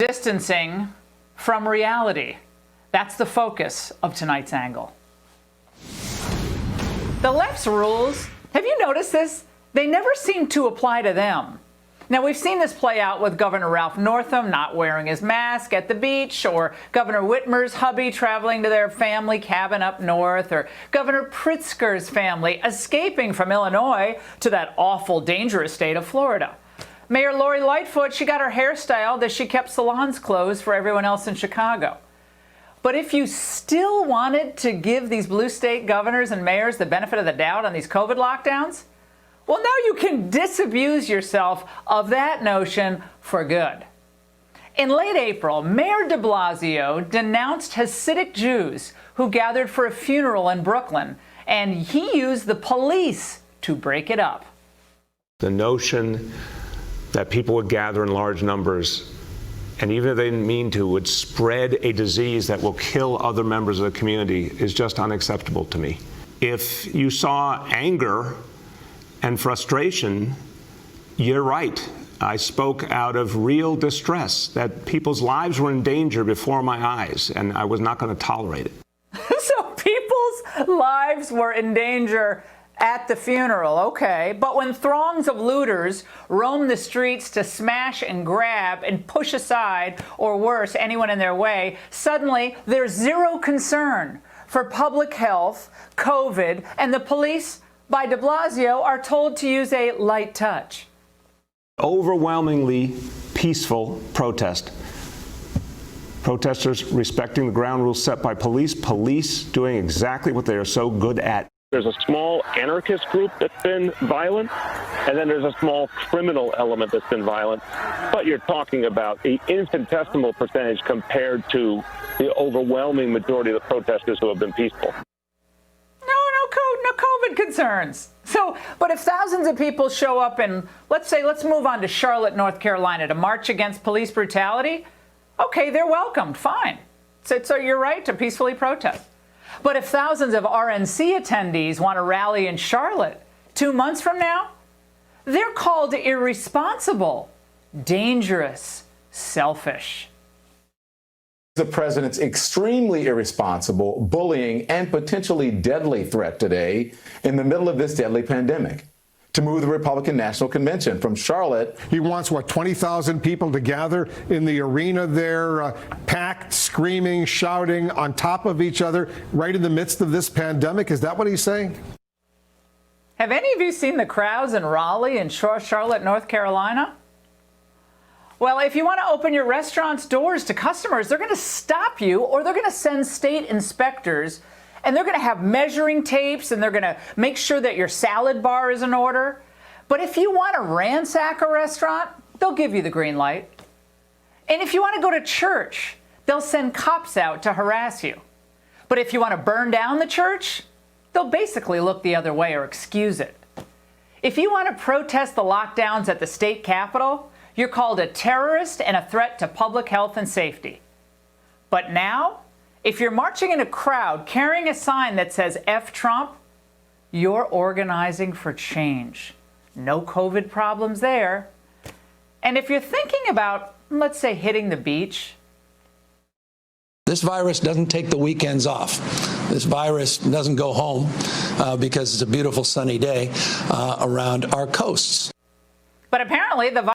distancing from reality. That's the focus of tonight's angle. The left's rules, have you noticed this? They never seem to apply to them. Now, we've seen this play out with Governor Ralph Northam not wearing his mask at the beach, or Governor Whitmer's hubby traveling to their family cabin up north, or Governor Pritzker's family escaping from Illinois to that awful, dangerous state of Florida. Mayor Lori Lightfoot, she got her hair styled as she kept salons closed for everyone else in Chicago. But if you still wanted to give these blue state governors and mayors the benefit of the doubt on these COVID lockdowns, well, now you can disabuse yourself of that notion for good. In late April, Mayor de Blasio denounced Hasidic Jews who gathered for a funeral in Brooklyn, and he used the police to break it up. The notion that people would gather in large numbers, and even if they didn't mean to, would spread a disease that will kill other members of the community is just unacceptable to me. If you saw anger and frustration, you're right. I spoke out of real distress that people's lives were in danger before my eyes, and I was not going to tolerate it. So people's lives were in danger at the funeral, okay. But when throngs of looters roam the streets to smash and grab and push aside, or worse, anyone in their way, suddenly there's zero concern for public health, COVID, and the police by de Blasio are told to use a light touch. Overwhelmingly peaceful protest. Protesters respecting the ground rules set by police, police doing exactly what they are so good at. There's a small anarchist group that's been violent, and then there's a small criminal element that's been violent. But you're talking about an infinitesimal percentage compared to the overwhelming majority of the protesters who have been peaceful. No COVID concerns. So, but if thousands of people show up in, let's move on to Charlotte, North Carolina, to march against police brutality, okay, they're welcomed, fine. So you're right to peacefully protest. But if thousands of RNC attendees want to rally in Charlotte 2 months from now, they're called irresponsible, dangerous, selfish. The president's extremely irresponsible, bullying, and potentially deadly threat today in the middle of this deadly pandemic to move the Republican National Convention from Charlotte. He wants, 20,000 people to gather in the arena there, packed, screaming, shouting on top of each other right in the midst of this pandemic. Is that what he's saying? Have any of you seen the crowds in Raleigh and Charlotte, North Carolina? Well, if you want to open your restaurant's doors to customers, they're going to stop you, or they're going to send state inspectors, and they're going to have measuring tapes, and they're going to make sure that your salad bar is in order. But if you want to ransack a restaurant, they'll give you the green light. And if you want to go to church, they'll send cops out to harass you. But if you want to burn down the church, they'll basically look the other way or excuse it. If you want to protest the lockdowns at the state capitol, you're called a terrorist and a threat to public health and safety. But now, if you're marching in a crowd carrying a sign that says F Trump, you're organizing for change. No COVID problems there. And if you're thinking about, let's say, hitting the beach. This virus doesn't take the weekends off. This virus doesn't go home because it's a beautiful sunny day around our coasts. But apparently the